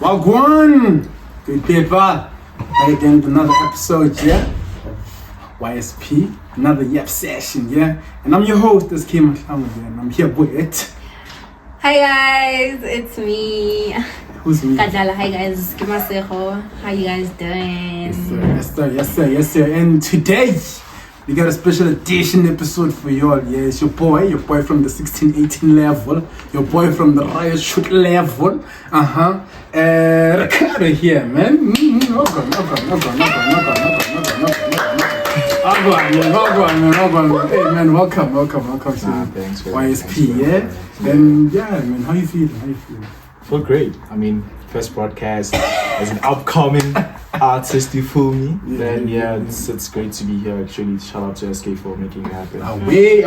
Well, gwan! Good people. Back again with another episode, yeah? YSP, another yap session, yeah? And I'm your host, this Kim mahlangu, yeah? And I'm here with... Hi guys, it's me. Who's me? Kadala. Hi guys, masego. How you guys doing? Yes sir. And today, we got a special edition episode for y'all. Yeah, it's your boy from the 16-18 level, your boy from the riot shoot level. Rickado here, man. No gone. Hey man, welcome to YSP, yeah? And yeah, man, how you feeling? Feel great. I mean, first broadcast as an upcoming artist, you feel me? Then it's great to be here actually. Shout out to SK for making it happen. Away.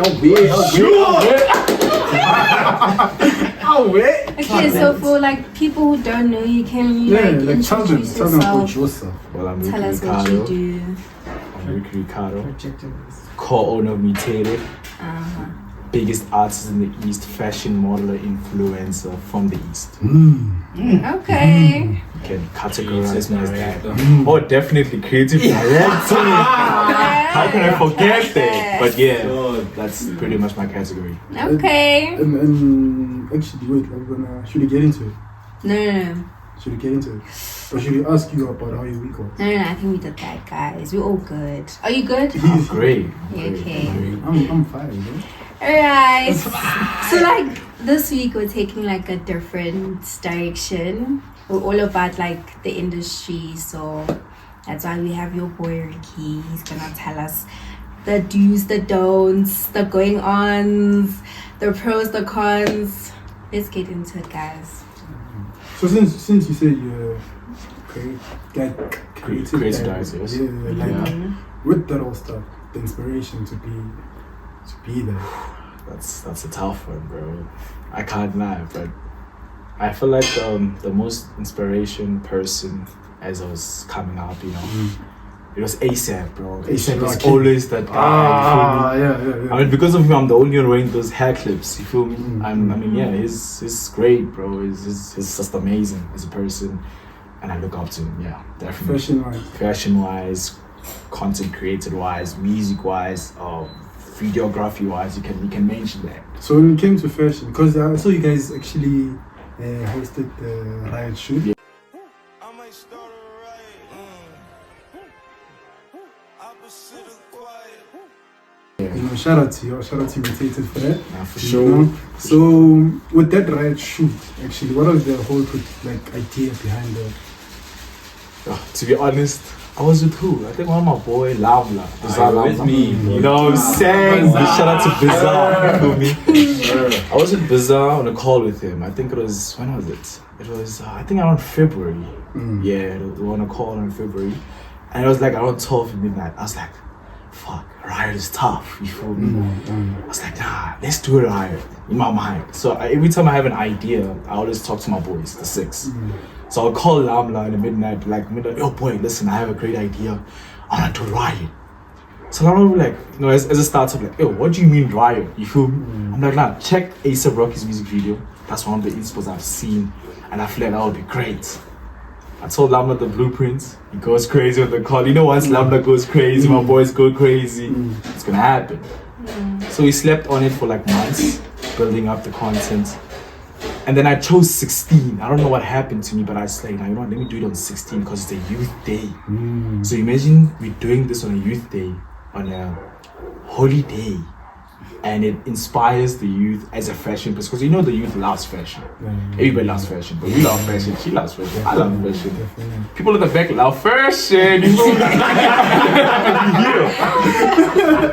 Okay, so for like people who don't know you, can you tell them about yourself. Well, I'm Tell us what you do. I'm Ricky.Rikhado, co-owner of Mutated, biggest artist in the East, fashion modeler, influencer from the East. Okay. You can categorize me as that. Oh, definitely creative director. How can I forget that? But yeah, that's pretty much my category. Okay. And actually, wait, should we get into it? No. Should we get into it? Or should we ask you about how your week was? No, I think we did that, guys. We're all good. Are you good? I'm great. Okay. I'm fine, man. Alright. So like this week we're taking like a different direction. We're all about like the industry, so that's why we have your boy Ricky. He's gonna tell us the do's, the don'ts, the going ons, the pros, the cons. Let's get into it, guys. So since you said you're creative guys, yes. With that all stuff, the inspiration to be there. That's a tough one, bro. I can't lie, but I feel like the most inspiration person as I was coming up, you know, it was ASAP, bro. ASAP was always that guy. Yeah. I mean, because of him, I'm the only one wearing those hair clips. You feel me? He's great, bro. He's just amazing as a person, and I look up to him. Yeah, definitely. Fashion-wise, content created-wise, music-wise, videography-wise, you can mention that. So when it came to fashion, because I saw you guys actually hosted the riot shoot. Yeah. You know, shout out to Mutated for that. For sure. So with that riot shoot, actually, what was the whole idea behind that? To be honest, I was with who? I think one of my boy Lamla. With me, bro. You know what I'm saying? Shout out to Bizarre. You feel me? I was with Bizarre on a call with him. I think it was, when was it? It was, I think around February. Yeah, we were on a call in February. And it was like around 12 midnight. I was like, fuck, riot is tough. You feel me? I was like, nah, let's do a riot in my mind. So every time I have an idea, I always talk to my boys, the six. So I'll call Lamla in the midnight, yo boy, listen, I have a great idea. I want to do riot. So Lamla will be like, you know, as a startup, like, yo, what do you mean riot? You feel me? I'm like, nah, check A$AP Rocky's music video. That's one of the inspos I've seen, and I feel like that would be great. I told Lamla the blueprints. He goes crazy with the call. You know, once Lamla goes crazy, my boys go crazy. It's gonna happen. So we slept on it for like months, building up the content. And then I chose 16. I don't know what happened to me, but I was like, you know what, let me do it on 16 because it's a youth day. So imagine we're doing this on a youth day, on a holy day. And it inspires the youth as a fashion person, because you know the youth loves fashion. Everybody loves fashion, but we love fashion. She loves fashion. I love fashion. People at the back love fashion. You know?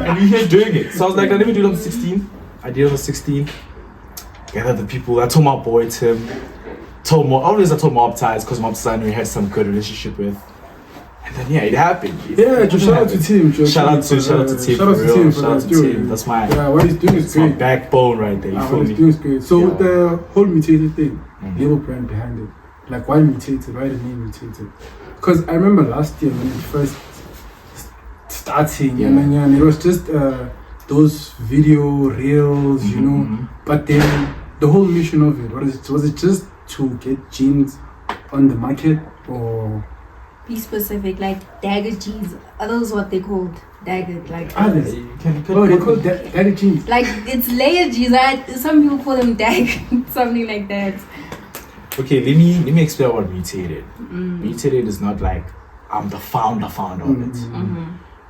And we here doing it. So I was like, let me do it on 16. I did it on 16. Gathered the people. I told my boy Tim. I told Mob Ties because Mob Ties we had some good relationship with. And then it happened. Shout out to Tim. Shout out to Tim. Shout out to Tim. That's my what he's doing is great. My backbone right there. You feel what he's doing is great. So with the whole Mutated thing, the whole brand behind it, like why Mutated? Why the name Mutated? Because I remember last year when it first starting, and then it was just those video reels, you know. But then the whole mission of it, was it just to get jeans on the market, or Be specific, like dagger jeans. Are those what they called? Dagger, like. others? You can Oh, they call dagger jeans. Like it's layered jeans. Some people call them dagger, something like that. Okay, let me explain what Mutated. Mutated is not like I'm the founder of it.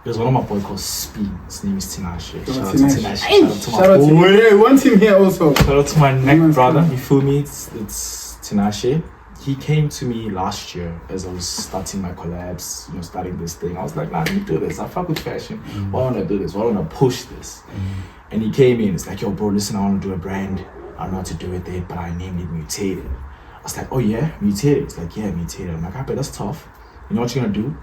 There's one of my boys called Spin. His name is Tinashe. Shout out to Tinashe. Shout out to boy. me. We want him here also. Shout out to my neck brother. You feel me? It's Tinashe. He came to me last year as I was starting my collabs, starting this thing. I was like, nah, let me do this. I fuck with fashion. Why don't I do this? Why don't I push this? And he came in. It's like, yo, bro, listen, I want to do a brand. I don't know what to do with it, but I named it Mutated. I was like, oh yeah, Mutated. It's like, yeah, Mutated. I'm like, I bet that's tough. You know what you're gonna do?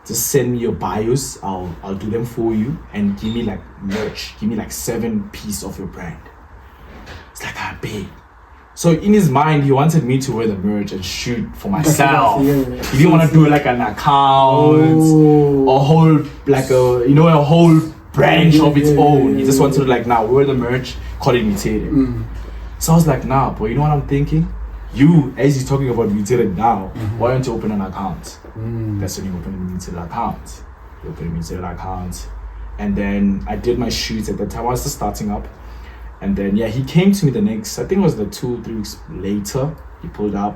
Just send me your bios. I'll do them for you, and give me like merch. Give me like 7 pieces of your brand. It's like, I bet. So in his mind, he wanted me to wear the merch and shoot for myself. Yeah. He didn't want to do like an account, a whole a whole branch of its own. He just wanted to like, now wear the merch, call it Mutated. So I was like, nah, boy, you know what I'm thinking? You, as you're talking about Mutated now, why don't you open an account? That's when you open a Mutated account. You open a Mutated account. And then I did my shoots at the time. I was just starting up. And then, he came to me the next, I think it was the 2-3 weeks later. He pulled up.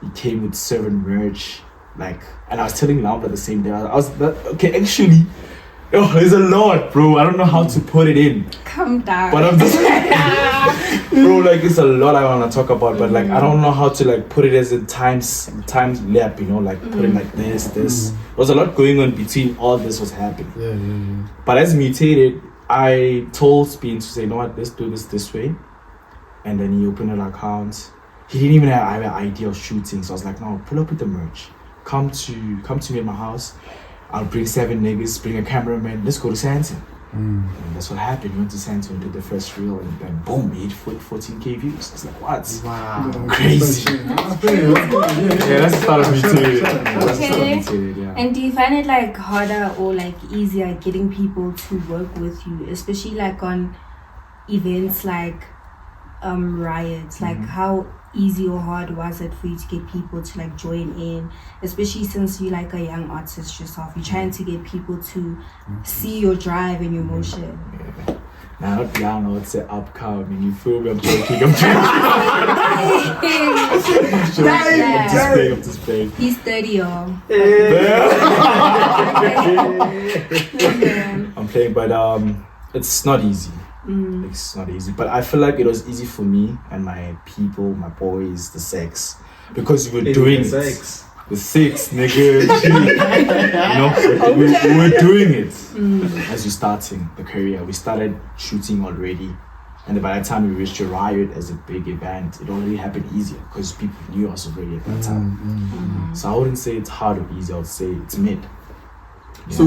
He came with 7 merch. And I was telling Lamla the same day. Actually, there's a lot, bro. I don't know how to put it in. Calm down. But I'm just bro, it's a lot I want to talk about, but I don't know how to put it as a times lap, put it like this. There was a lot going on between all this was happening. But as Mutated, I told Spin to say, you know what, let's do this way. And then he opened an account. He didn't even have an idea of shooting, so I was like, no, pull up with the merch. Come to me at my house. I'll bring 7 niggas, bring a cameraman, let's go to Santon. And that's what happened. We went to Santon, did the first reel, and then boom, he hit 14k views. It's like, what? Wow. Crazy. That's the start of Mutated. Yeah. And do you find it harder or easier getting people to work with you, especially on events like riots? How easy or hard was it for you to get people to join in, especially since you're a young artist yourself? You're trying to get people to see your drive and your motion. Now, not young, I would say upcoming. You feel me? I'm joking. I'm just playing. He's 30, y'all. I'm playing, but it's not easy. It's not easy, but I feel like it was easy for me and my people, my boys, the sex, because we were doing it. The six, nigga. We were doing it as we're starting the career. We started shooting already, and by the time we reached a riot as a big event, it already happened easier because people knew us already at that time. So I wouldn't say it's hard or easy. I would say it's mid. Yeah. So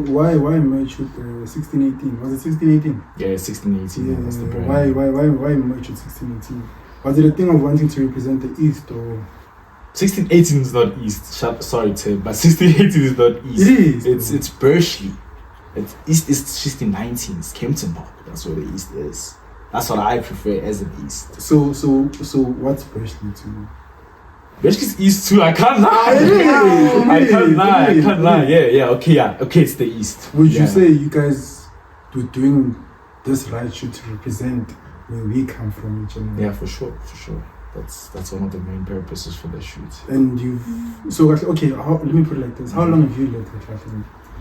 why merch with 1618? Was it 1618? Yeah, 1618. Yeah, that's the brand. Why merch with 1618? Was it a thing of wanting to represent the East or? 1618 is not East. Sorry, Tim, but 1618 is not East. It is. It's Bursley. East is 1619. It's Kempton Park. That's where the East is. That's what I prefer as an East. So what's Bursley to you? Bursley's East too. I can't lie. I can't lie. Yeah. Okay, it's the East. Would you say you guys were doing this right shoot to represent where we come from in general? Yeah, for sure. That's one of the main purposes for the shoot. And let me put it like this: how long have you lived in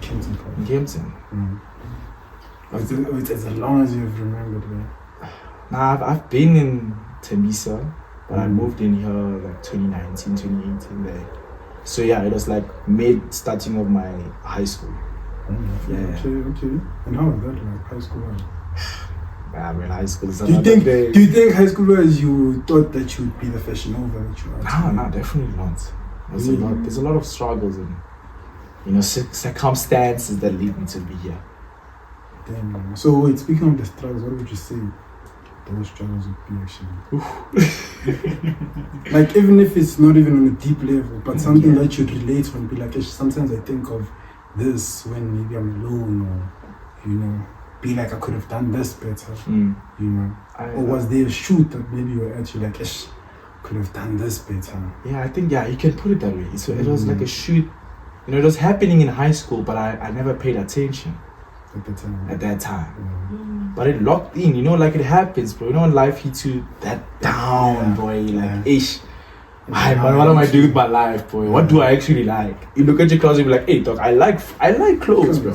Kempton Park? In Kempton. It's as long as you've remembered, man. Nah, I've been in Tembisa, but I moved in here 2019, 2018 there. So yeah, it was mid starting of my high school. Okay. And how was that high school? Yeah, high school is do you think high schoolers you thought that you would be the fashion over that you are? No, definitely not. There's a lot of struggles and circumstances that lead me to be here. Damn, man. So wait, speaking of the struggles, what would you say those struggles would be actually? Even if it's not even on a deep level, but something that you'd relate on, be sometimes I think of this when maybe I'm alone or be I could have done this better, or was there a shoot that maybe you were actually because could have done this better. Yeah, I think you can put it that way. So it was like a shoot. You know, it was happening in high school, but I never paid attention at that time. But it locked in, you know, like it happens, bro. You know, when life hits you that down, boy, like, ish. Man, what am I doing with my life, boy? What do I actually like? You look at your clothes and be like, hey, dog, I like clothes, bro.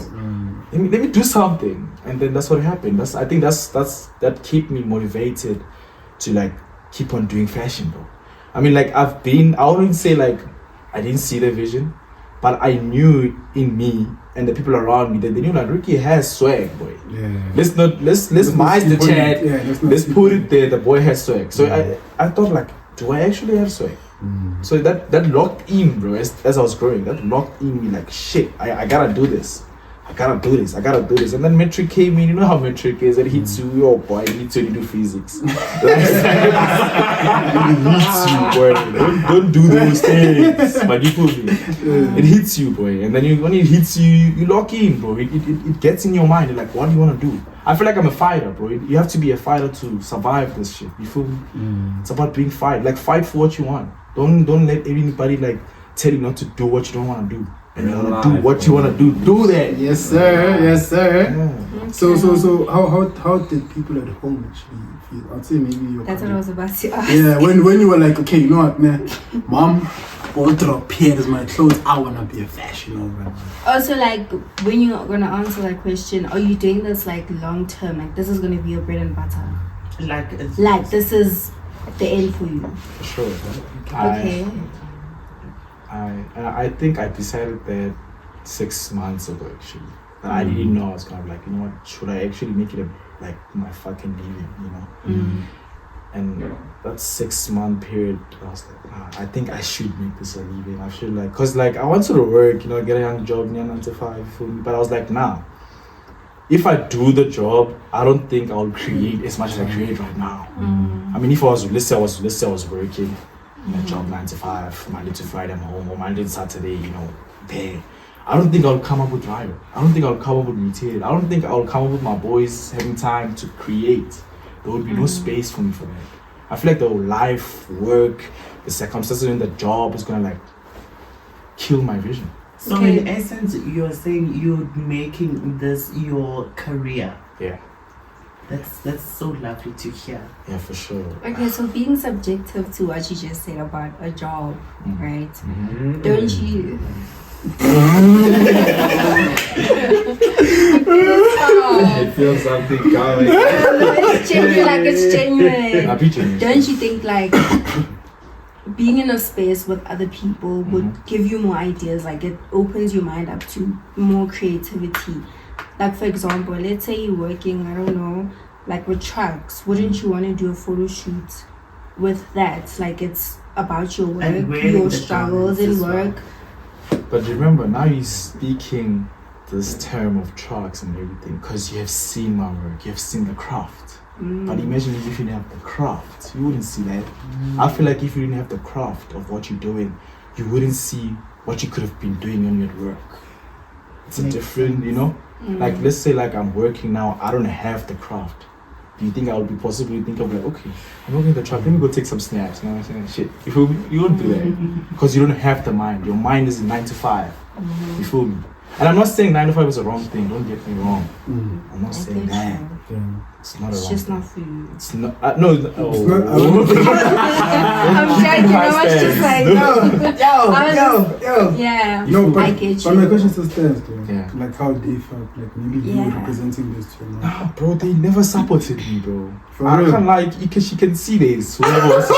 Let me do something. And then that's what happened. I think that kept me motivated to like keep on doing fashion, bro. I mean, like I wouldn't say like I didn't see the vision, but I knew in me and the people around me that they knew that Ricky has swag, boy. Yeah. Let's minimize the chat. Let's put it there. The boy has swag. So I thought like, do I actually have swag? So that locked in, bro. As I was growing, that locked in me like shit. I gotta do this. I gotta do this. And then metric came in. You know how metric is. It hits you. Oh boy, it hits you. You do physics. It hits you, boy. Don't do those things. But you feel me? It hits you, boy. And then when it hits you, you lock in, bro. It gets in your mind. You're like, what do you want to do? I feel like I'm a fighter, bro. You have to be a fighter to survive this shit. You feel me? It's about being fight. Like fight for what you want. Don't let anybody like tell you not to do what you don't want to do. And you want to do what you want to do. Do that. Yes, sir. Yes, sir. Yeah. So how did people at home actually feel? I'd say maybe your That's what I was about to ask. Yeah, when you were like, okay, you know what, man, mom, wardrobe, here's my clothes. I wanna be a fashion over. Also, like, when you're gonna answer that question, are you doing this like long term? Like, this is gonna be your bread and butter. Like this is the end for you. For sure. Okay. I think I decided that 6 months ago actually. I didn't know. I was kind of like, you know what, should I actually make it like my fucking living, you know? And that 6 month period, I was like, I think I should make this a living. I should like, cause like I wanted to work, you know, get a young job, near 9 to 5, but I was like, nah. If I do the job, I don't think I'll create as much as I create right now. I mean, if I was, let's say I was working in a job 9 to 5, Monday to Friday I'm home, or Monday to Saturday, you know, there. I don't think I'll come up with Riot. I don't think I'll come up with Mutated. I don't think I'll come up with my boys having time to create. There would be no space for me for that. I feel like the life, work, the circumstances in the job is gonna like kill my vision. So in essence, you're saying you're making this your career. Yeah. That's so lovely to hear. Yeah, for sure. Okay, so being subjective to what you just said about a job, right? Don't you? I feel something coming. It's genuine, like it's genuine. I'll be genuine. Don't you think like being in a space with other people would give you more ideas? Like it opens your mind up to more creativity. Like for example, let's say you're working, I don't know, like with trucks. Wouldn't you want to do a photo shoot with that? Like it's about your work, your struggles in work. But remember, now you're speaking this term of trucks and everything because you have seen my work, you have seen the craft. But imagine if you didn't have the craft, you wouldn't see that. I feel like if you didn't have the craft of what you're doing, you wouldn't see what you could have been doing when you're at work. It's a different, you know? Like, let's say like I'm working now, I don't have the craft. Do you think I would be possibly think of like, okay, I'm working the truck, let me go take some snaps, you know what I'm saying? Shit, you won't do that because you don't have the mind. Your mind is 9 to 5. You feel me? And I'm not saying 9 to 5 is a wrong thing, don't get me wrong. I'm not saying that. It's not a wrong just thing. not for you. It's not, no, It's not, I'm joking, I was just like, Yo. yeah, no, but, I get but you. my question still stands, though. Yeah. Like how they felt, like maybe you representing this to your mom. Nah, bro, they never supported me, bro. For I real? can't like, she can see this. Whoever wants to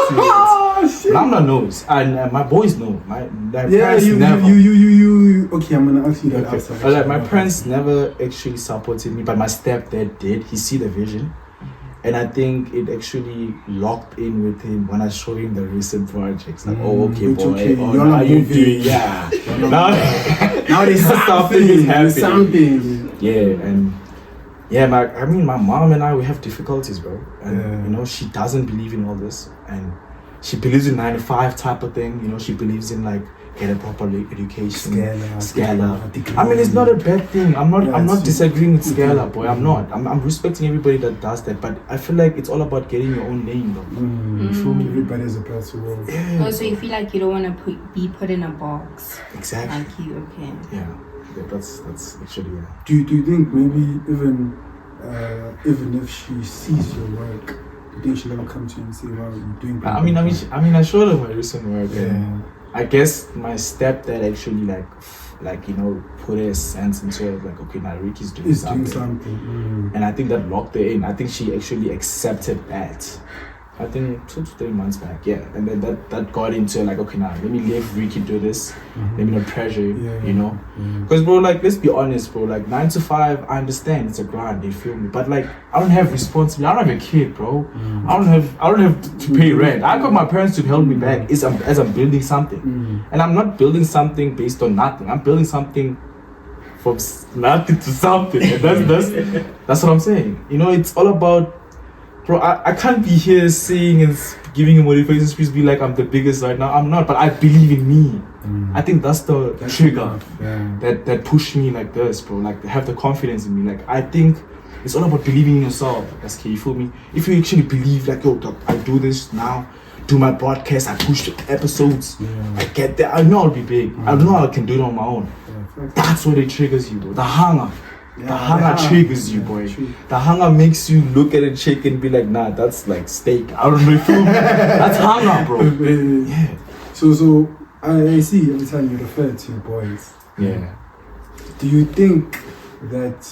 see it. Lamla knows, and my boys know. My parents never. You. Okay, I'm gonna ask you that outside. But like my parents never actually supported me, but my stepdad did. He see the vision, and I think it actually locked in with him when I showed him the recent projects. Like, oh, okay, it's boy, okay. oh, You're now not you moving. doing, yeah. now there's something is happening. Something. Yeah, and yeah, my mom and I, we have difficulties, bro. And you know, she doesn't believe in all this, and she believes in 9 to 5 type of thing. You know, she believes in like get a proper education. Scala. I mean, it's not a bad thing. I'm not disagreeing with Scala, boy. I'm not. I'm respecting everybody that does that. But I feel like it's all about getting your own name, though. You feel me? Everybody's a person. Yeah. Oh, so you feel like you don't want to be put in a box? Exactly. Like you, okay. Yeah, that's actually Do you think maybe even if she sees your work, you think she'll ever come to you and say, "Wow, you're doing great"? I mean, I showed her my recent work. Yeah. And I guess my stepdad actually like put a sense into it, like, okay, now Ricky's doing something. And I think that locked her in. I think she actually accepted that. I think 2 to 3 months back, yeah. And then that got into like, okay, now let me let Ricky do this. Let me not pressure you, Because bro, like, let's be honest, bro. Like 9 to 5, I understand it's a grind. You feel me? But like, I don't have responsibility. I don't have a kid, bro. I don't have to pay rent. I got my parents to help me back. As I'm building something, and I'm not building something based on nothing. I'm building something from nothing to something. And that's what I'm saying. It's all about. Bro, I can't be here saying and giving a motivation speech, be like I'm the biggest right now. I'm not, but I believe in me. I think that's the trigger that pushed me like this, bro. Like, have the confidence in me. Like, I think it's all about believing in yourself. That's key, you feel me? If you actually believe, like, yo, dog, I do this now, do my podcast, I push the episodes, I get there, I know I'll be big. I know I can do it on my own. That's what it triggers you, bro. The hunger. The hunger triggers you, boy. The hunger makes you look at a chick and be like, nah, that's like steak. I don't know if you that's hunger, bro. Yeah. So I see every time you refer to your boys. Yeah. Do you think that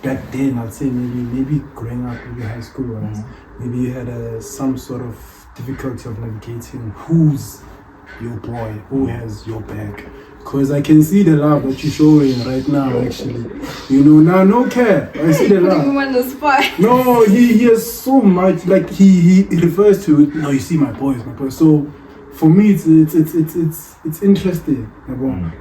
back then, I'd say maybe growing up, maybe high school ones, maybe you had some sort of difficulty of navigating who's your boy, who has your back? Because I can see the love that you're showing right now, actually. Now, no care. I see the love. Putting him on the spot. No, he has so much, like, he refers to it. No, you see my boys. So, for me, it's interesting.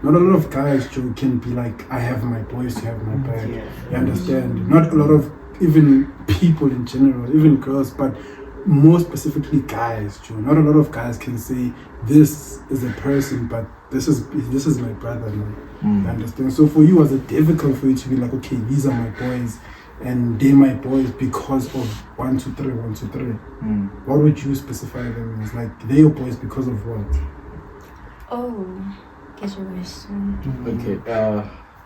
Not a lot of guys, Joe, can be like, I have my boys, you have my back. You understand? Not a lot of, even people in general, even girls, but more specifically guys, Joe. Not a lot of guys can say, this is a person, but this is my brother now. You understand? So for you, was it difficult for you to be like, okay, these are my boys and they're my boys because of 1, 2, 3, 1, 2, 3? What would you specify them as? Like, they're your boys because of what? Oh, get your question. Okay.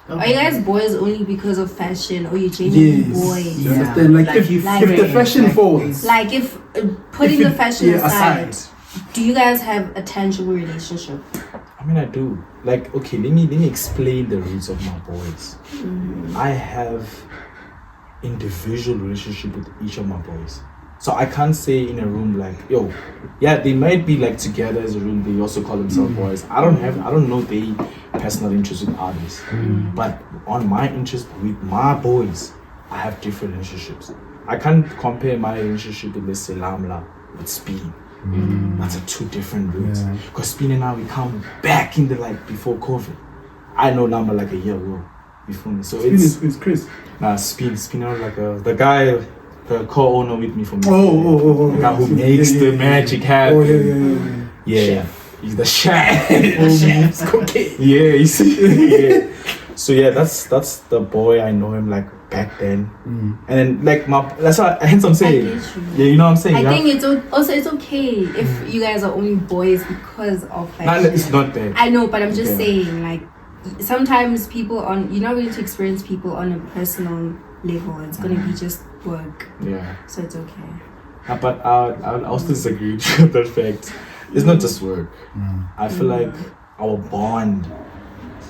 Are you guys boys only because of fashion, or you genuinely boys? You understand? Like if the fashion falls. Like if putting the fashion aside, do you guys have a tangible relationship? I mean, I do. Like, okay, let me explain the roots of my boys. I have individual relationship with each of my boys. So I can't say in a room like, yo, yeah, they might be like together as a room, they also call themselves boys. I don't know their personal interest with others. But on my interest with my boys, I have different relationships. I can't compare my relationship with, let's say, Lamla with Spin. That's 2 different roots. Because Spin and I, we come back in the, like, before COVID. I know Lamla like a year ago. You feel me? So it's Chris. Nah, Spin like the guy, the co-owner with me from the guy who makes the magic happen. Yeah. He's the chef. It's cooking. Yeah, you see. So yeah, that's the boy. I know him like back then, and then like that's why hence I'm saying. Yeah, you know what I'm saying. I think it's okay if you guys are only boys because of fashion. Nah, it's not that. I know, but I'm just saying, like, sometimes you're not going to experience people on a personal level. It's gonna be just work. Yeah. So it's okay. But I also disagree with that fact. It's not just work. I feel like our bond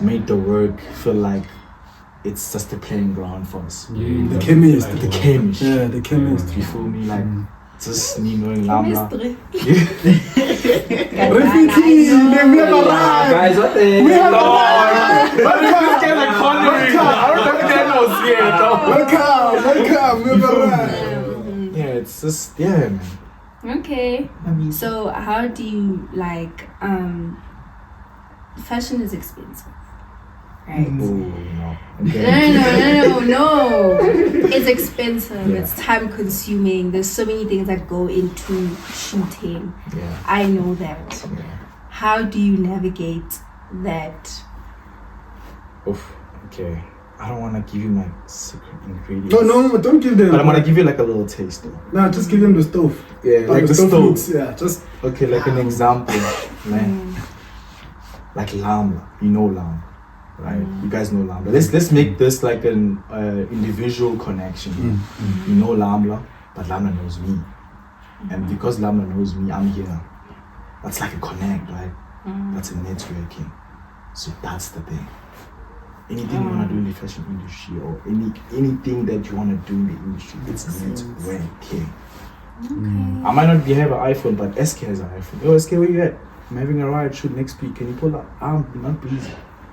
made the work feel like it's just a playing ground for us. The chemistry. Yeah, the chemistry. You feel me? Like, just me knowing Lamla. Guys, what the? Welcome. Yeah, it's just, man. Okay. So how do you like fashion is expensive, right? No. No. It's expensive. Yeah. It's time consuming. There's so many things that go into shooting. Yeah. I know that. Yeah. How do you navigate that? Oof. Okay. I don't want to give you my secret ingredients. No, don't give them. But I'm gonna give you like a little taste though. No, just give them the stove. Yeah, like the stove. looks, yeah, just. Okay, like an example, man. Like lamla. You know lamla, right? You guys know lamla. Let's make this like an individual connection. You know lamla, but lamla knows me, and because lamla knows me, I'm here. That's like a connect, right? That's a networking. So that's the thing. Anything you want to do in the fashion industry or anything that you want to do in the industry, it's networking. Okay. I might not have an iPhone, but SK has an iPhone. Yo, SK, where you at? I'm having a ride shoot next week. Can you pull up? I'm not busy.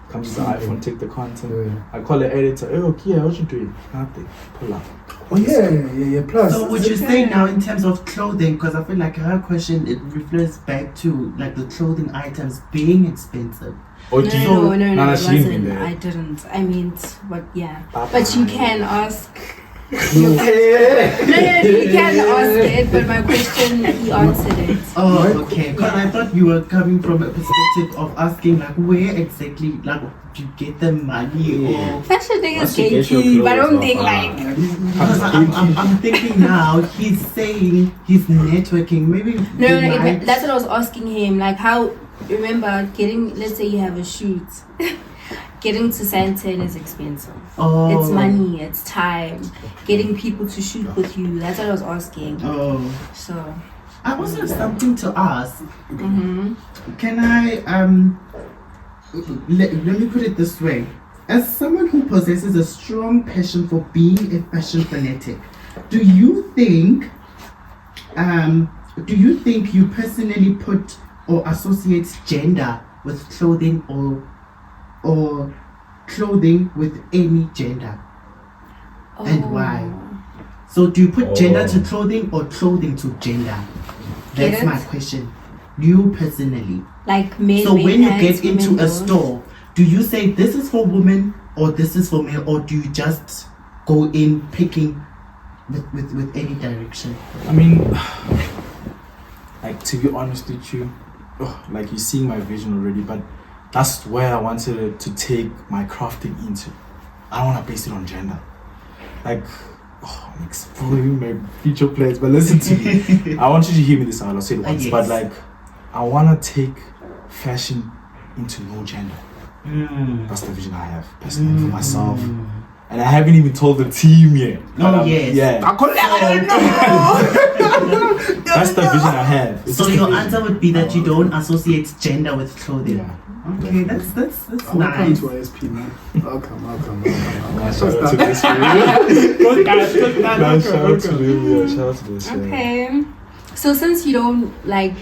Comes to the iPhone, take the content. I call the editor. Oh, Kia, what you doing? Nothing. Pull up. Oh yeah. Plus. So would you say now in terms of clothing, because I feel like her question, it refers back to like the clothing items being expensive. Or do you No, Nana, it she didn't mean wasn't. that. I didn't. I mean, but yeah. Papa. But you can ask. No, you can ask it, but my question, he answered it. Oh, okay. Because I thought you were coming from a perspective of asking like where exactly like do you get the money or Fashion thing is Once you get your gatekeep. I don't clothes think off, like. because I'm thinking now he's saying he's networking. Maybe No, he might- that's what I was asking him. Like, how? Remember, let's say you have a shoot. Getting to Santon is expensive. Oh. It's money, it's time. Getting people to shoot with you. That's what I was asking. Oh. So. I also have something to ask. Mm-hmm. Can I let me put it this way. As someone who possesses a strong passion for being a fashion fanatic, do you think you personally put or associate gender with clothing or clothing with any gender? And why? So do you put gender to clothing or clothing to gender? Get That's it? my question. You personally. Like men. So when you pants, get into women a clothes. store, do you say this is for women or this is for male, or do you just go in picking with any direction? I mean, like to be honest with you, like you're seeing my vision already, but that's where I wanted to take my crafting into. I don't want to base it on gender. Like, I'm exploring my future plans, but listen to me. I want you to hear me this out. I'll say it once, Yes. but like, I want to take fashion into no gender. That's the vision I have personally for myself. And I haven't even told the team yet. Oh, yes. Yeah. That's the vision I have. It's So just your the vision. answer would be that you don't associate gender with clothing. Yeah. Okay, that's Welcome nice. to ISP, man. Welcome. Shout out to this. Good guys. Shout out to this. Shout out to this. Okay. So since you don't like,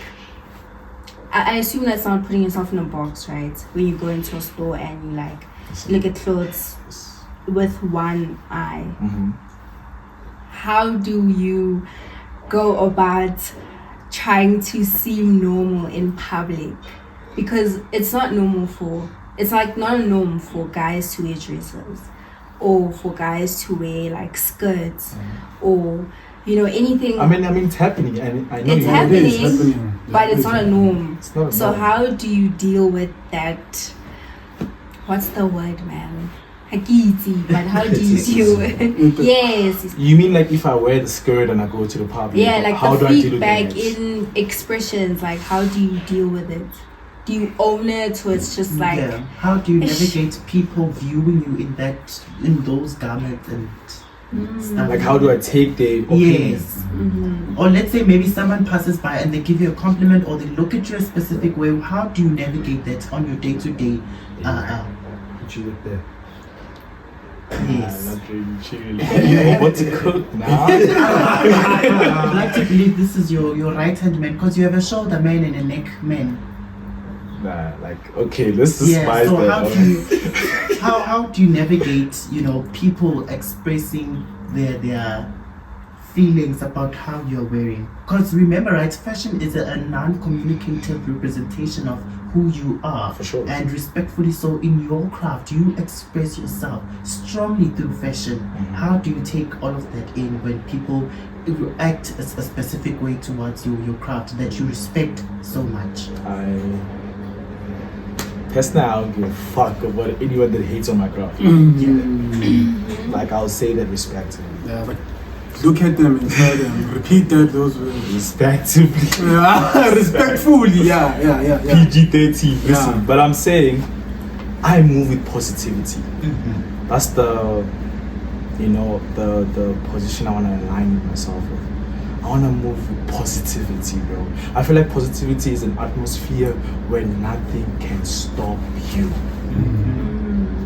I assume that's not putting yourself in a box, right? When you go into a store and you like look at clothes with one eye. How do you go about trying to seem normal in public? Because it's not normal it's like not a norm for guys to wear dresses or for guys to wear like skirts or anything. I mean, it's happening, and I know It's you happening. It is happening. But it's not a norm. It's not a So norm. how do you deal with that? What's the word, man? Hakiti, but how do you deal with yes. You mean like if I wear the skirt and I go to the pub? Yeah, like how the do I deal with feedback that? in expressions, like how do you deal with it? Do you own it or it's just like Yeah. How do you navigate people viewing you in those garments and stuff? Like how do I take their opinion? Yes. Or let's say maybe someone passes by and they give you a compliment or they look at you a specific way. How do you navigate that on your day-to-day? Put you with the Yes. Not really chill. You know what to cook now? I'd like to believe this is your right-hand man because you have a shoulder man and a neck man. Nah, like okay, let's just Yeah. spice So that how up. do you how do you navigate people expressing their feelings about how you're wearing? Because remember, right, fashion is a non-communicative representation of who you are. For sure. And respectfully so in your craft, you express yourself strongly through fashion. How do you take all of that in when people act a specific way towards your craft that you respect so much? personally, I don't give a fuck about anyone that hates on my craft. Like, I'll say that respectfully. Yeah, but look at them and tell them, repeat those words. Respectfully. Yeah, respectfully. Yeah. PG-13. Listen, Yeah. but I'm saying, I move with positivity. That's the position I want to align with myself with. I want to move with positivity, bro. I feel like positivity is an atmosphere where nothing can stop you.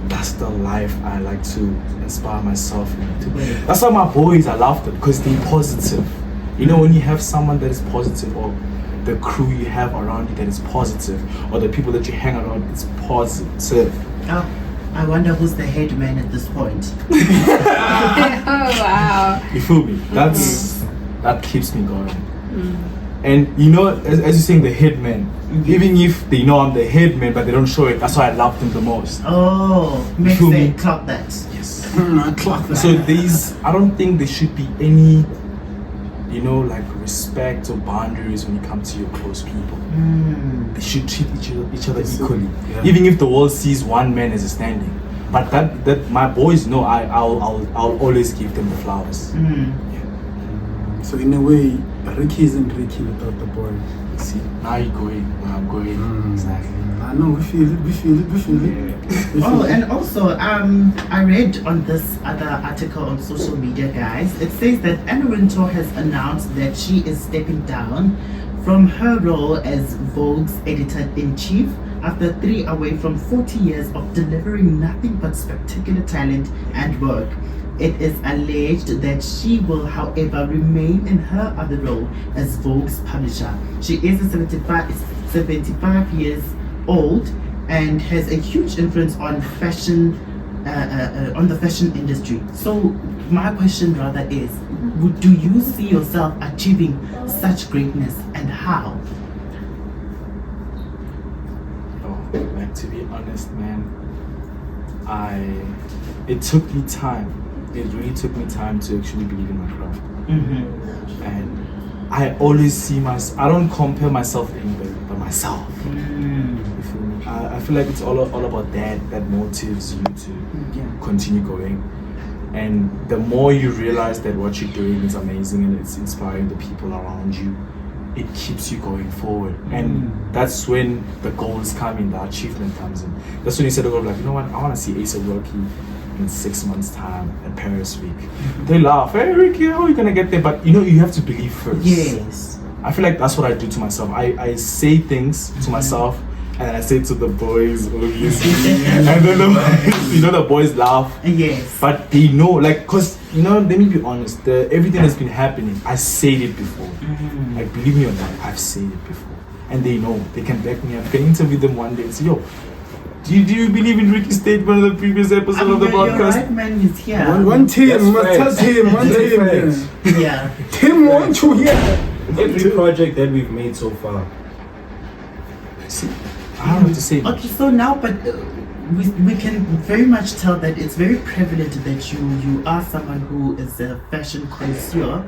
That's the life I like to inspire myself into. That's why my boys, I love them, because they're positive. You know, when you have someone that is positive, or the crew you have around you that is positive, or the people that you hang around is positive. Oh, I wonder who's the head man at this point. Oh wow. You feel me? That keeps me going. And you know, as you're saying, the head man, even if they know I'm the head man but they don't show it, that's why I love them the most. Oh, makes feel me? sense. Clock that. Yes. I clock that. So I don't think there should be any, you know, like respect or boundaries when you come to your close people. They should treat each other equally. Yeah. Even if the world sees one man as a standing. But that my boys know I'll always give them the flowers. So in a way, Ricky isn't Ricky without the boy. See, now you're going where I'm going. Exactly. I know, we feel it. We feel Oh, it. and also, I read on this other article on social media, guys. It says that Anna Wintour has announced that she is stepping down from her role as Vogue's editor-in-chief after 3 away from 40 years of delivering nothing but spectacular talent and work. It is alleged that she will, however, remain in her other role as Vogue's publisher. She is 75 years old and has a huge influence on fashion, on the fashion industry. So my question rather is, do you see yourself achieving such greatness, and how? Oh, like, to be honest, man, it took me time. It really took me time to actually believe in my craft. And I always see I don't compare myself with anybody but myself. You feel me? I feel like it's all about that motives you to continue going. And the more you realize that what you're doing is amazing and it's inspiring the people around you, it keeps you going forward. And that's when the goals come in, the achievement comes in. That's when you set a goal like, you know what, I want to see Asa working in 6 months' time at Paris Week. They laugh, hey Ricky, how are you gonna get there? But you know, you have to believe first. Yes. I feel like that's what I do to myself. I say things to myself and I say to the boys, obviously. And then the boys laugh. Yes. But they know, like, cause you know, let me be honest, everything that's been happening, I said it before. Like, believe me or not, I've said it before. And they know, they can back me up. I can interview them one day and say, yo, do you believe in Ricky's statement in the previous episode of the podcast? Your right man is here. One team, That's tell Tim, one team. Yeah. Tim wants you here. Every project that we've made so far. See, I don't know what to say. Okay, so now, but we can very much tell that it's very prevalent that you are someone who is a fashion connoisseur.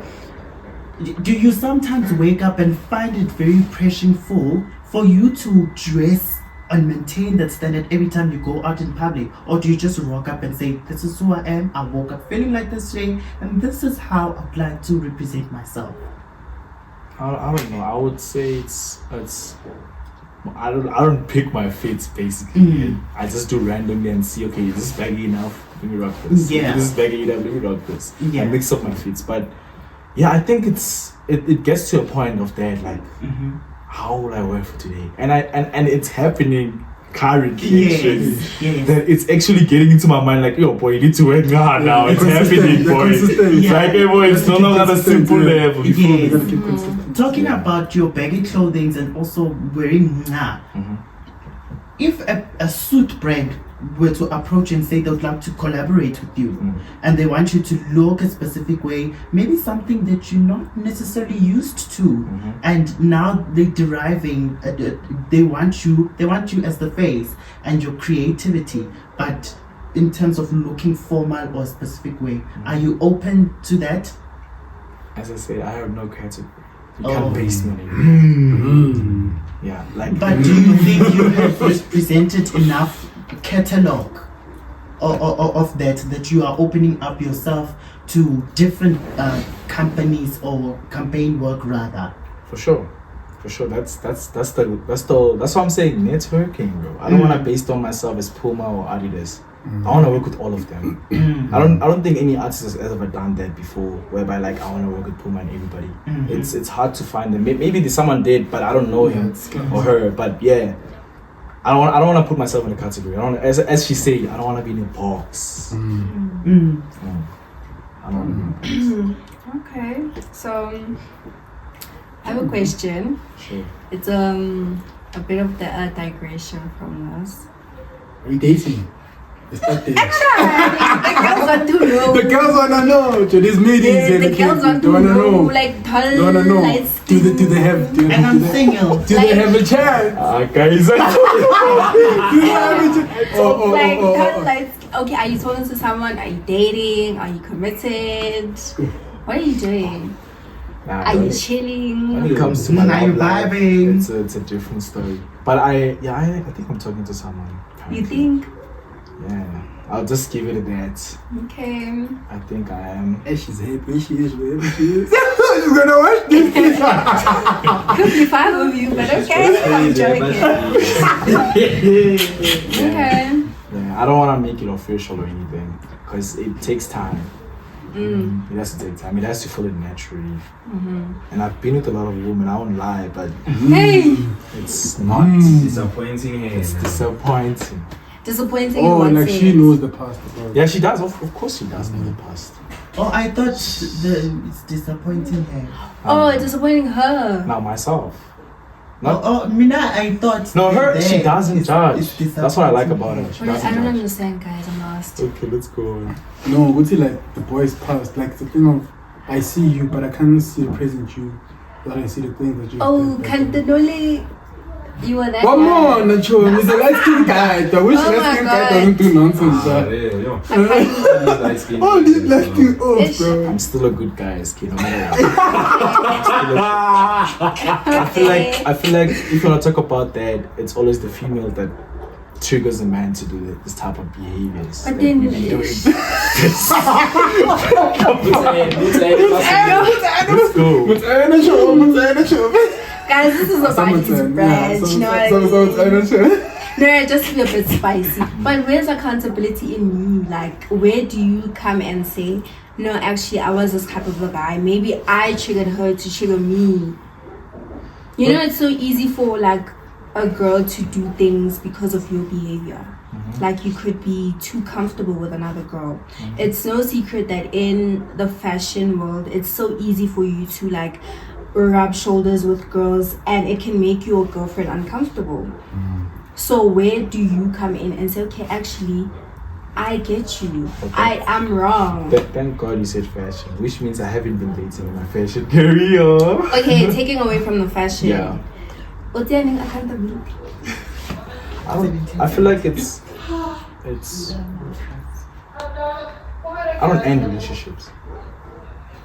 Do you sometimes wake up and find it very pressureful for you to dress and maintain that standard every time you go out in public? Or do you just rock up and say, this is who I am, I woke up feeling like this today, and this is how I'd like to represent myself? I don't know. I would say it's I don't pick my fits basically. I just do randomly and see, okay, this is baggy enough, let me rock this. Yeah. This is baggy enough, let me rock this. Yeah. I mix up my fits. But yeah, I think it gets to a point of that, like, how will I wear for today? And it's happening currently. Actually. Yes. That it's actually getting into my mind, like, yo boy, you need to work hard now. It's happening, boy. It's Yeah. like, hey boy, it's no longer the simple level. You feel me? Yes. You gotta keep consistent. Talking about your baggy clothing and also wearing if a suit brand were to approach you and say they would like to collaborate with you and they want you to look a specific way, maybe something that you're not necessarily used to, and now they're deriving they want you as the face and your creativity, but in terms of looking formal or a specific way, are you open to that? As I said, I have no category. You Oh. can't base me on it. Yeah, like. But do you think you have presented enough catalog of that you are opening up yourself to different companies or campaign work rather? For sure. That's what I'm saying. Networking, bro. I don't want to base on myself as Puma or Adidas. I want to work with all of them. I don't think any artist has ever done that before, whereby like I want to work with Puma and everybody. It's hard to find them. Maybe someone did, but I don't know him or her. But yeah, I don't want to put myself in a category. I don't, as she said, I don't want to be in a box. I don't. Okay, so I have a question. Sure. It's a bit of the digression from us. Are you dating? It's not dating. The girls want to know. The girls wanna know. So these meetings, The girls want they to wanna know. know. Like, They wanna know. Do they have? And I'm single. Do they have a chance? Guys. Do they have a chance? Like, okay, are you talking to someone? Are you dating? Are you committed? What are you doing? Nah, Are you when chilling? it comes to my Are you love life, vibing? it's a different story. But I think I'm talking to someone. You currently. think? Yeah, I'll just give it a that. Okay. I think I am. Hey, she's happy. She is wherever she is. She's gonna watch this. Could be fine with you, but okay. I'm joking. Okay. Yeah, I don't want to make it official or anything because it takes time. It has to take time. It has to feel it naturally. And I've been with a lot of women. I won't lie, but Hey! it's not. Disappointing. It's disappointing. Disappointing Oh, in what like sense? she knows the past about. Yeah, she does. Of course, she does know the past. Oh, I thought it's disappointing her. Oh, disappointing her. Not myself. Mina, I thought. No, her. that She doesn't it's judge. That's what I like about her. She Wait, I doesn't don't judge. understand, guys. I'm lost. Okay, let's go on. No, go to like the boys' past. Like the thing of, I see you, but I can't see the present you. But I see the things that you. Oh, Cantanole. You were that One guy. more, Nacho. He's a light-skinned guy. I wish Oh my light-skinned guy God. doesn't do nonsense. Oh, this light-skinned. Oh, Ish. bro. I'm still a good guy as kid. No matter what. I feel like if you want to talk about that, it's always the female that triggers a man to do this type of behaviors. But Like, then we be doing ish. this. Let's go. Guys, this is about his branch. You know what I mean? No, just be a bit spicy. But where's accountability in you? Like, where do you come and say, no, actually, I was this type of a guy. Maybe I triggered her to trigger me. You know, it's so easy for like a girl to do things because of your behavior. Like, you could be too comfortable with another girl. It's no secret that in the fashion world, it's so easy for you to like rub shoulders with girls, and it can make your girlfriend uncomfortable. So where do you come in and say, okay, actually, I get you. Okay. I'm wrong. Thank God you said fashion, which means I haven't been dating in my fashion career. Okay, taking away from the fashion. Yeah. What's your accountability? I feel like it's I don't end relationships.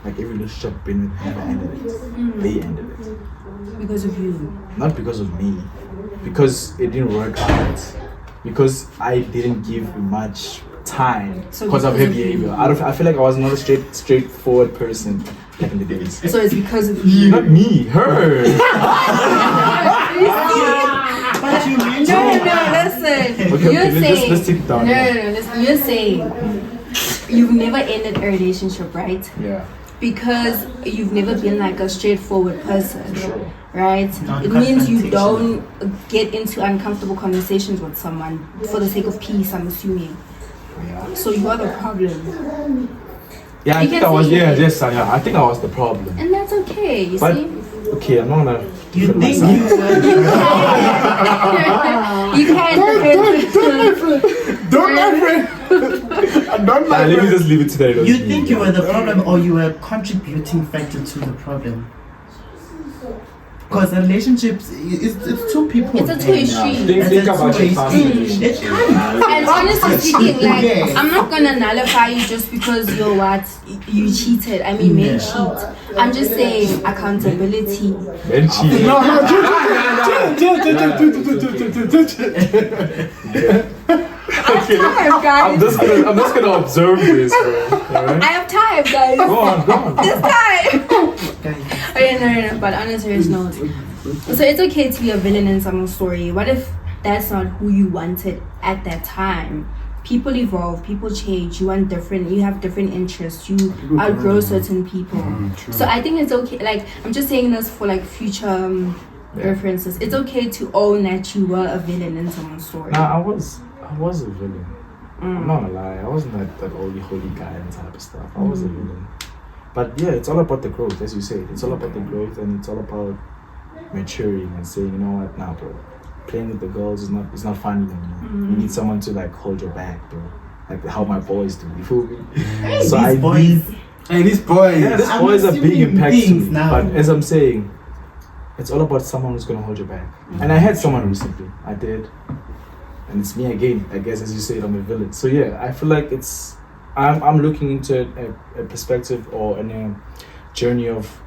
Like every relationship I've been with never ended it. They ended it. Because of you. Not because of me. Because it didn't work out. Because I didn't give much time So because of her because of behavior. you. I feel like I was not a straightforward person back in the days. So it's because of you. Not me, her. But you mentioned. No, listen. Okay, You're saying. let's take it down. No, listen. You're saying you've never ended a relationship, right? Yeah. Because you've never been like a straightforward person, Sure. right? Not It means you confrontational. don't get into uncomfortable conversations with someone for the sake of peace, I'm assuming. Yeah. So you are the problem. Yeah, I You think can I was. see Yeah, it. yes, I think I was the problem. And that's okay, you But see? okay, I'm not gonna. You defend think myself. You can't. Don't my friend. Don't my Let me friend. just leave it to that. It was you me. think you were the problem or you were a contributing factor to the problem? Because relationships, it's two people. It's a two-way street. Think about your past It relationship. can't. And honestly speaking, like, Yes. I'm not gonna nullify you just because you cheated. I mean, men cheat. I'm just saying accountability. Men cheat. No, I have time, I'm guys. just gonna observe this, bro. Alright? I have time, guys. Go on. It's time. Okay, no. But on a serious note, so it's okay to be a villain in someone's story. What if that's not who you wanted at that time? People evolve, people change. You want different. You have different interests. You outgrow certain people. So I think it's okay. Like, I'm just saying this for like future references. It's okay to own that you were a villain in someone's story. Nah, I was a villain. I'm not gonna lie. I wasn't that holy guy and type of stuff. I was a villain. But yeah, it's all about the growth, as you said. It's all about the growth, and it's all about maturing and saying, you know what, now, bro, playing with the girls is not fun anymore. You need someone to like hold your back, bro. Like how my boys do. You feel me? So These boys. Hey, these boys. Yeah, these I'm boys are big assuming impact to things me. now. But as I'm saying, it's all about someone who's gonna hold your back. And I had someone recently. I did. And it's me again. I guess, as you said, I'm a villain. So yeah, I feel like I'm looking into a perspective or in a journey of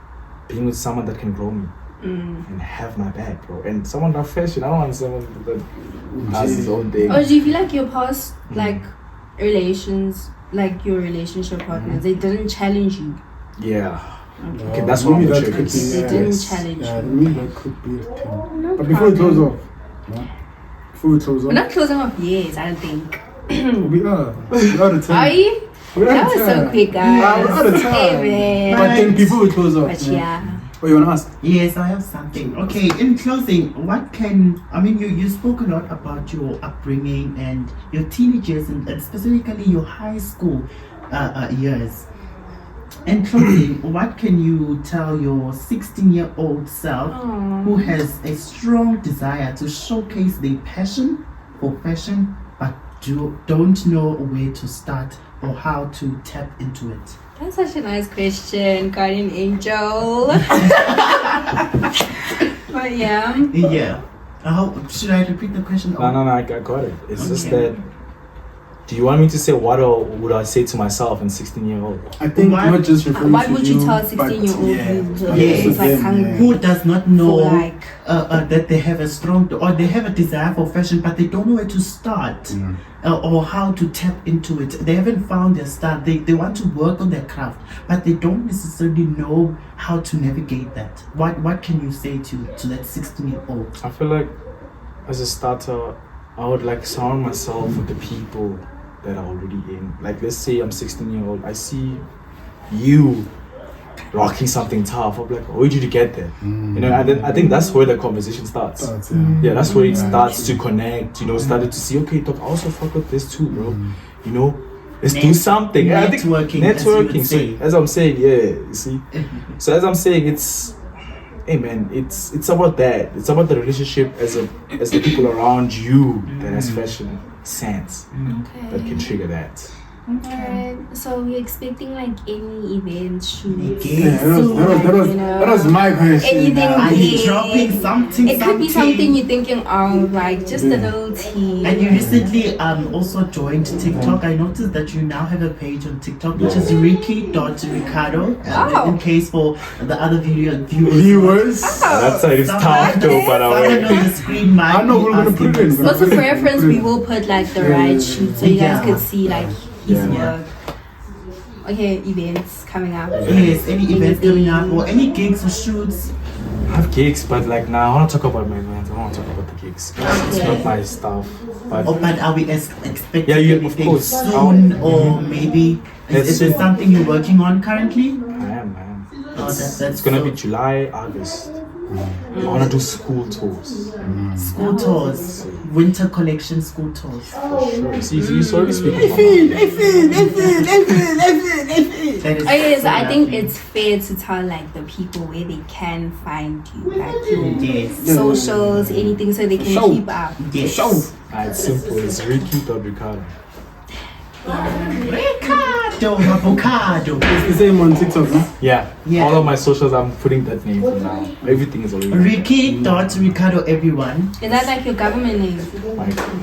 being with someone that can grow me and have my back, bro. And someone that fashion. I don't want someone that does his own thing. Or do you feel like your past like relations, like your relationship partners, they didn't challenge you? Yeah. Okay, that's what I'm Maybe that sure. could be, They didn't challenge Yeah, you. maybe that could be a thing. No But before we close problem. off, before we close We're off, not closing off yet, I don't think. we are out of time. Are you? We're out That of was so time. quick, guys. We're out of time. Hey, But man. then before we close off, But yeah. what you wanna ask? Yes, I have something. Okay, in closing, you spoke a lot about your upbringing and your teenage years and specifically your high school years. In closing, what can you tell your 16-year-old self who has a strong desire to showcase their passion for fashion but don't know where to start or how to tap into it? That's such a nice question, guardian angel. But yeah. Yeah. Should I repeat the question? No, I got it. It's just Okay. that. Do you want me to say what or would I say to myself in 16-year-old? I think Why- not just referring What to would you tell a but 16-year-old who but Yes. also like them, hungry? Who does not know For like that they have a strong or they have a desire for fashion but they don't know where to start or how to tap into it. They haven't found their start. They want to work on their craft but they don't necessarily know how to navigate that. What can you say to that 16-year-old? I feel like as a starter, I would like surround myself with the people that are already in. Like, let's say I'm 16-year-old, I see you rocking something tough. I'm like, where did you get that? You know, and I think that's where the conversation starts. Yeah, that's where it starts to connect. You know, started to see, okay, talk. I also fuck with this too, bro. You know, let's do something. Yeah, I think Networking, as you would say. So as I'm saying, yeah, you see. So as I'm saying, it's, hey man, it's about that. It's about the relationship as the people around you that has fashion sense that can trigger that. Alright, so we're expecting like any event, shoots. Yeah, that was my question. Anything Are you big. dropping something? It could be something you're thinking, like just a little tea. And you recently also joined TikTok. I noticed that you now have a page on TikTok, which is Ricky.Rikhado. Oh. In case for the other viewers. That side is tough though, by the way. Someone on the screen might I know we're gonna asking put it in. this. Also for reference, we will put like the right shoot so you guys Yeah. could see like his Yeah. work. Okay, events coming up. Yes, any events coming up or any gigs or shoots. I have gigs, but like now I want to talk about my events. I don't want to talk about the gigs. It's not my stuff. But But are we expecting Yeah, of anything course. soon or maybe is it something you're working on currently? I am. Oh, that's It's gonna so- be July, August. I wanna do school tours. School tours, winter collection school tours. Sure. See, you already speaking. That is Okay, so so I think lovely. it's fair to tell like the people where they can find you, like your Yes. socials, anything, so they can Show. keep up. Yes. Show. It's simple. It's Ricky.Rikhado. Rickado. Rickado, avocado. It's the same on TikTok, no? Yeah. Yeah. All of my socials, I'm putting that name for now. Everything is already. Ricky.Rikhado, everyone. Is that like your government name?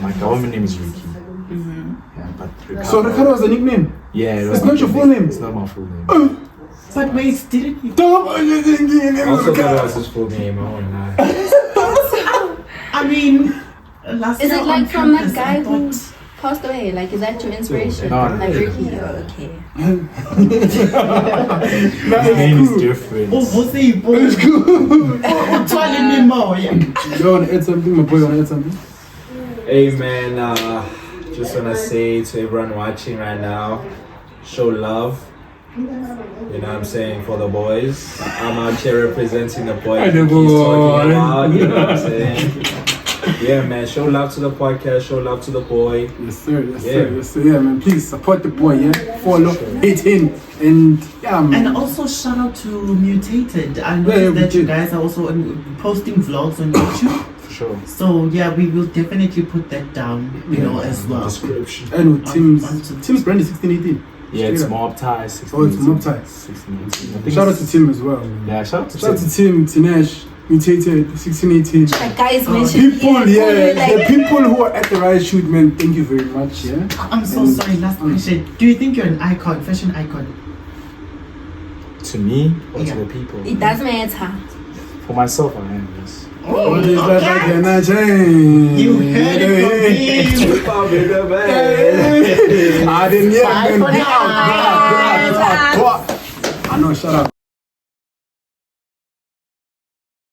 My government name is Ricky. Yeah, but Ricardo. So Rickado was a nickname. Yeah, It's not your full name. It's not my full name. But wait, didn't you? Don't what you thinking your name was Also, that Rickado. was his full name. I won't lie. I mean, last Is year it on like from that campus, guy I who thought- passed away? Like, is that your inspiration? No. Like Ricky? Oh, okay. His name is different. Oh, what's he? It's cool. Telling me more, yeah. You wanna add something? My boy wanna add something? Hey man, just wanna say to everyone watching right now, show love. You know what I'm saying, for the boys. I'm out here representing the boys. Hey, the He's talking boy. about, you know what I'm saying? Yeah man, show love to the podcast, show love to the boy. Yes sir, yes Yeah. sir, yes sir. Yeah man, please support the boy, yeah? Follow, hit him, and yeah man. And also shout out to Mutated. I noticed Yeah, that you Mutated. guys are also posting vlogs on YouTube. For sure. So yeah, we will definitely put that down, you know, as well. Description. And with Tim's On- Tim's brand is 1618. Yeah, it's Straight up. mob ties. Oh, it's mob ties. 1618. I think Shout out it's- to Tim as well, man. Yeah, shout out to Shout out to Tim. Tim, Tinesh, Mutated, 1618. Like, guys mentioned People, here, yeah, like, the people who are at the right shoot, man, thank you very much, yeah? I'm so And- sorry, last question. Do you think you're an icon, fashion icon? To me or Yeah. to the people? it does matter. For myself, I am, yes. What is that I cannot change? You heard it from him. I didn't hear Bye it, for man. now. I know, shut up.